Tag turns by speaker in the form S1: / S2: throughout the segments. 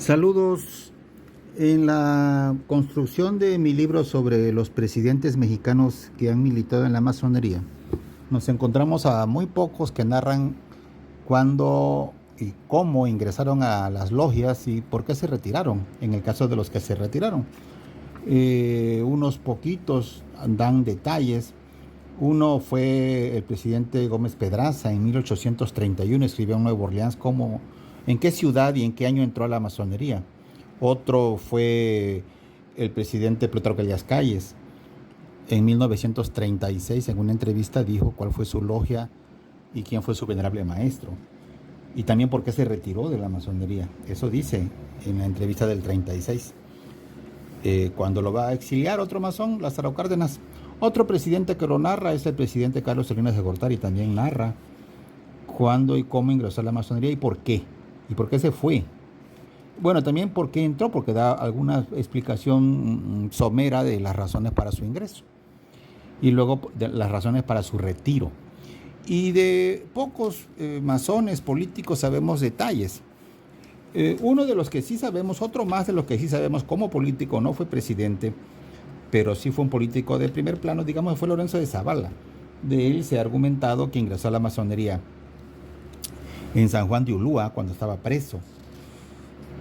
S1: Saludos. En la construcción de mi libro sobre los presidentes mexicanos que han militado en la masonería, nos encontramos a muy pocos que narran cuándo y cómo ingresaron a las logias y por qué se retiraron, en el caso de los que se retiraron. Unos poquitos dan detalles. Uno fue el presidente Gómez Pedraza. En 1831 escribió en Nueva Orleans en qué ciudad y en qué año entró a la masonería. Otro fue el presidente Plutarco Elías Calles. En 1936, en una entrevista, dijo cuál fue su logia y quién fue su venerable maestro. Y también por qué se retiró de la masonería. Eso dice en la entrevista del 36. Cuando lo va a exiliar otro masón, Lázaro Cárdenas. Otro presidente que lo narra es el presidente Carlos Salinas de Gortari. También narra cuándo y cómo ingresó a la masonería y por qué. Y por qué se fue. Bueno, también por qué entró, porque da alguna explicación somera de las razones para su ingreso. Y luego de las razones para su retiro. Y de pocos masones políticos sabemos detalles. Uno de los que sí sabemos, otro más de los que sí sabemos como político, no fue presidente, pero sí fue un político de primer plano, digamos, fue Lorenzo de Zavala. De él se ha argumentado que ingresó a la masonería en San Juan de Ulúa cuando estaba preso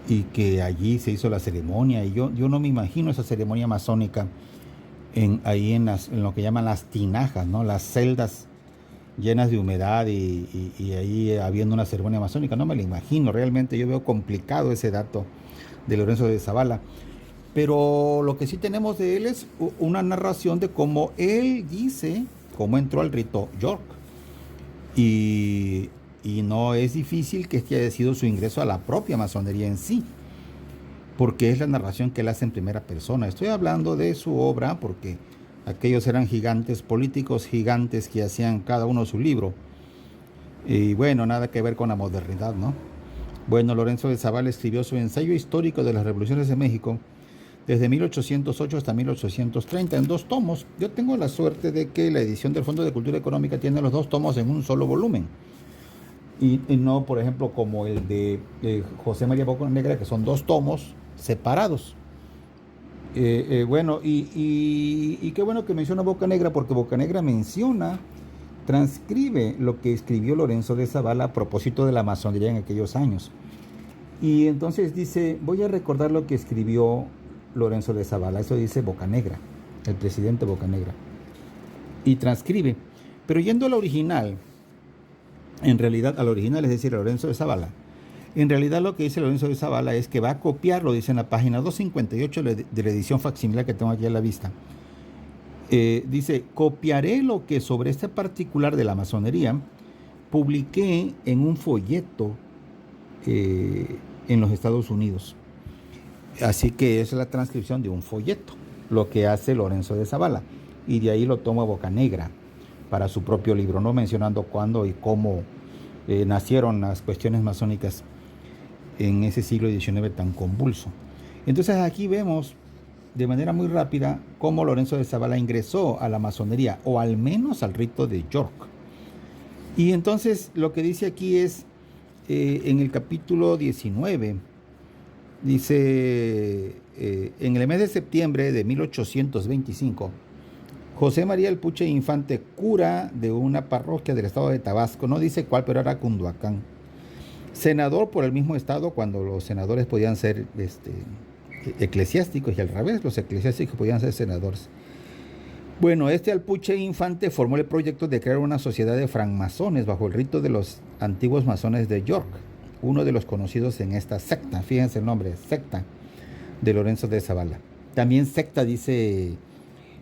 S1: y que allí se hizo la ceremonia. Y yo no me imagino esa ceremonia masónica ahí en lo que llaman las tinajas, ¿no? Las celdas llenas de humedad y ahí habiendo una ceremonia masónica. No me lo imagino, realmente yo veo complicado ese dato de Lorenzo de Zavala. Pero lo que sí tenemos de él es una narración de cómo él dice cómo entró al rito York. Y no es difícil que este haya sido su ingreso a la propia masonería en sí, porque es la narración que él hace en primera persona. Estoy hablando de su obra porque aquellos eran gigantes, políticos gigantes que hacían cada uno su libro. Y bueno, nada que ver con la modernidad, ¿no? Bueno, Lorenzo de Zavala escribió su ensayo histórico de las revoluciones de México desde 1808 hasta 1830 en 2 tomos. Yo tengo la suerte de que la edición del Fondo de Cultura Económica tiene los 2 tomos en un solo volumen. Y no, por ejemplo, como el de José María Bocanegra, que son 2 tomos separados. Bueno, y qué bueno que menciona Bocanegra, porque Bocanegra transcribe lo que escribió Lorenzo de Zavala a propósito de la masonería en aquellos años. Y entonces dice, voy a recordar lo que escribió Lorenzo de Zavala. Eso dice Bocanegra, el presidente Bocanegra. Y transcribe. Pero yendo al original, es decir, a Lorenzo de Zavala, en realidad lo que dice Lorenzo de Zavala es que va a copiar, lo dice en la página 258 de la edición facsimilar que tengo aquí a la vista. Dice, copiaré lo que sobre este particular de la masonería publiqué en un folleto en los Estados Unidos. Así que es la transcripción de un folleto, lo que hace Lorenzo de Zavala. Y de ahí lo toma Bocanegra para su propio libro, no mencionando cuándo y cómo nacieron las cuestiones masónicas en ese siglo XIX tan convulso. Entonces aquí vemos de manera muy rápida cómo Lorenzo de Zavala ingresó a la masonería, o al menos al rito de York. Y entonces lo que dice aquí es, en el capítulo 19, dice, en el mes de septiembre de 1825, José María El Puche Infante, cura de una parroquia del estado de Tabasco, no dice cuál, pero era Cunduacán, senador por el mismo estado, cuando los senadores podían ser eclesiásticos, y al revés, los eclesiásticos podían ser senadores. Bueno, Alpuche Infante formó el proyecto de crear una sociedad de francmasones bajo el rito de los antiguos masones de York, uno de los conocidos en esta secta. Fíjense el nombre, secta de Lorenzo de Zavala. También secta, dice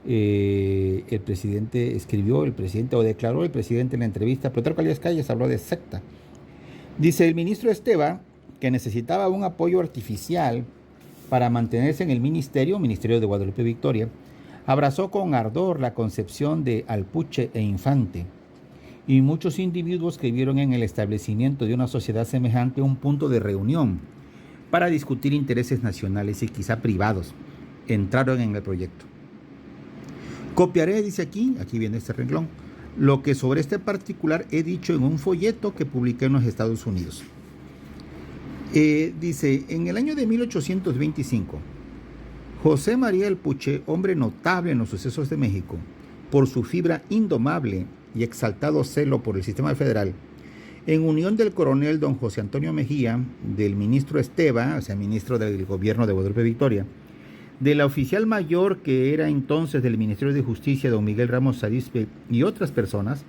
S1: el presidente, declaró el presidente en la entrevista, Plutarco Elías Calles habló de secta. Dice el ministro Esteva que necesitaba un apoyo artificial para mantenerse en el ministerio de Guadalupe Victoria. Abrazó con ardor la concepción de Alpuche e Infante, y muchos individuos que vieron en el establecimiento de una sociedad semejante un punto de reunión para discutir intereses nacionales y quizá privados, entraron en el proyecto. Copiaré, dice aquí viene este renglón, lo que sobre este particular he dicho en un folleto que publiqué en los Estados Unidos. Dice, en el año de 1825, José María El Puche, hombre notable en los sucesos de México, por su fibra indomable y exaltado celo por el sistema federal, en unión del coronel don José Antonio Mejía, del ministro Esteva, o sea, ministro del gobierno de Guadalupe Victoria, de la oficial mayor que era entonces del Ministerio de Justicia, don Miguel Ramos Arizpe, y otras personas,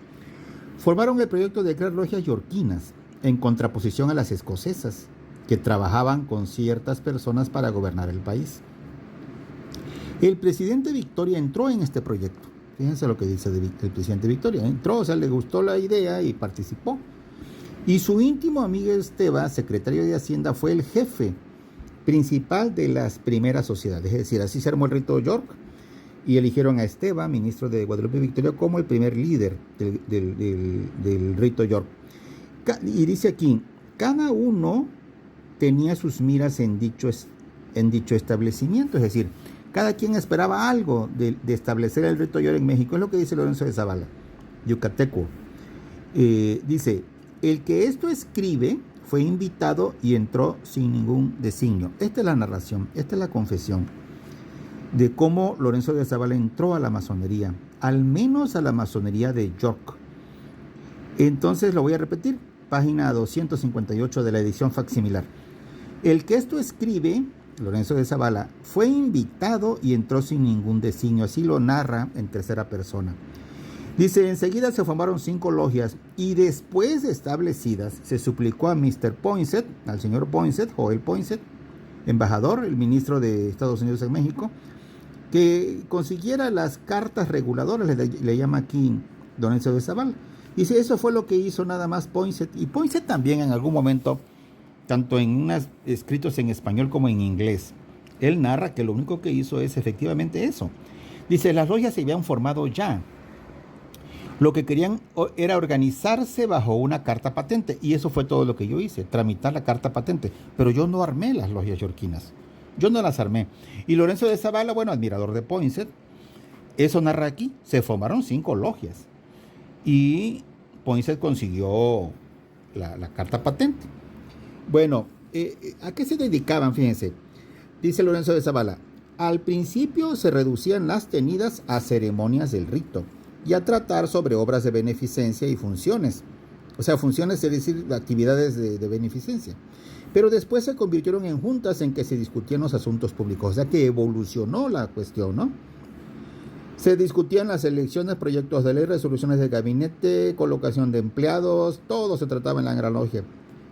S1: formaron el proyecto de crear logias yorquinas, en contraposición a las escocesas, que trabajaban con ciertas personas para gobernar el país. El presidente Victoria entró en este proyecto. Fíjense lo que dice el presidente Victoria. Entró, o sea, le gustó la idea y participó. Y su íntimo amigo Esteva, secretario de Hacienda, fue el jefe principal de las primeras sociedades. Es decir, así se armó el rito York y eligieron a Esteva, ministro de Guadalupe Victoria, como el primer líder del rito York. Y dice aquí, cada uno tenía sus miras en dicho establecimiento, es decir, cada quien esperaba algo de establecer el rito York en México. Es lo que dice Lorenzo de Zavala, yucateco. Dice, el que esto escribe fue invitado y entró sin ningún designio. Esta es la narración, esta es la confesión de cómo Lorenzo de Zavala entró a la masonería, al menos a la masonería de York. Entonces lo voy a repetir, página 258 de la edición facsimilar. El que esto escribe, Lorenzo de Zavala, fue invitado y entró sin ningún designio. Así lo narra en tercera persona. Dice, enseguida se formaron 5 logias y después de establecidas se suplicó a Mr. Poinsett, al señor Poinsett, Joel Poinsett, embajador, el ministro de Estados Unidos en México, que consiguiera las cartas reguladoras, le llama aquí Lorenzo de Zavala. Dice, eso fue lo que hizo nada más Poinsett. Y Poinsett también en algún momento, tanto en unos escritos en español como en inglés, él narra que lo único que hizo es efectivamente eso. Dice, las logias se habían formado ya. Lo que querían era organizarse bajo una carta patente. Y eso fue todo lo que yo hice, tramitar la carta patente. Pero yo no armé las logias yorquinas. Yo no las armé. Y Lorenzo de Zavala, bueno, admirador de Poinsett, eso narra aquí. Se formaron 5 logias. Y Poinsett consiguió la carta patente. Bueno, ¿a qué se dedicaban? Fíjense. Dice Lorenzo de Zavala, al principio se reducían las tenidas a ceremonias del rito y a tratar sobre obras de beneficencia y funciones. O sea, funciones, es decir, actividades de beneficencia. Pero después se convirtieron en juntas en que se discutían los asuntos públicos. O sea, que evolucionó la cuestión, ¿no? Se discutían las elecciones, proyectos de ley, resoluciones del gabinete, colocación de empleados, todo se trataba en la Gran Logia.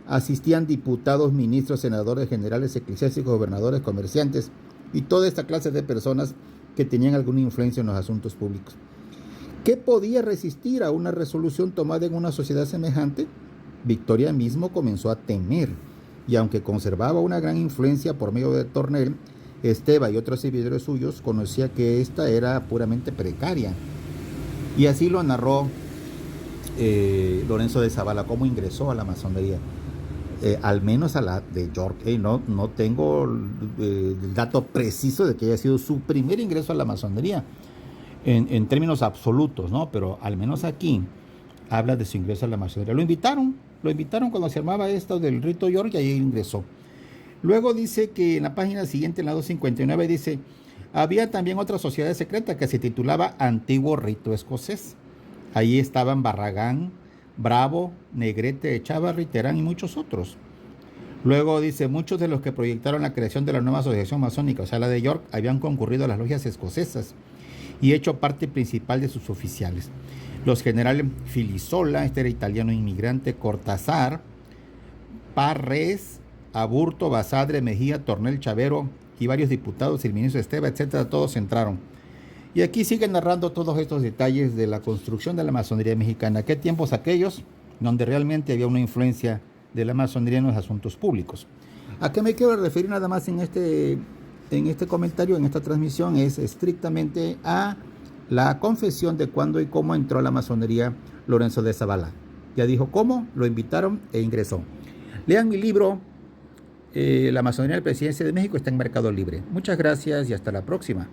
S1: Asistían diputados, ministros, senadores, generales, eclesiásticos, gobernadores, comerciantes y toda esta clase de personas que tenían alguna influencia en los asuntos públicos. ¿Qué podía resistir a una resolución tomada en una sociedad semejante? Victoria mismo comenzó a temer, y aunque conservaba una gran influencia por medio de Tornel, Esteva y otros servidores suyos conocía que esta era puramente precaria. Y así lo narró Lorenzo de Zavala, cómo ingresó a la masonería. Al menos a la de York. No tengo el dato preciso de que haya sido su primer ingreso a la masonería en términos absolutos, ¿no? Pero al menos aquí habla de su ingreso a la masonería. Lo invitaron cuando se armaba esto del rito York y ahí ingresó. Luego dice que en la página siguiente, en la 259, dice, había también otra sociedad secreta que se titulaba Antiguo Rito Escocés. Ahí estaban Barragán, Bravo, Negrete, Echavarri, Terán y muchos otros. Luego dice, muchos de los que proyectaron la creación de la nueva asociación masónica, o sea, la de York, habían concurrido a las logias escocesas y hecho parte principal de sus oficiales. Los generales Filisola, este era italiano inmigrante, Cortázar, Parres, Aburto, Basadre, Mejía, Tornel, Chavero y varios diputados, el ministro Esteva, etcétera, todos entraron. Y aquí sigue narrando todos estos detalles de la construcción de la masonería mexicana. ¿Qué tiempos aquellos donde realmente había una influencia de la masonería en los asuntos públicos? ¿A qué me quiero referir nada más en este comentario, en esta transmisión? Es estrictamente a la confesión de cuándo y cómo entró a la masonería Lorenzo de Zavala. Ya dijo cómo, lo invitaron e ingresó. Lean mi libro, La masonería de la Presidencia de México, está en Mercado Libre. Muchas gracias y hasta la próxima.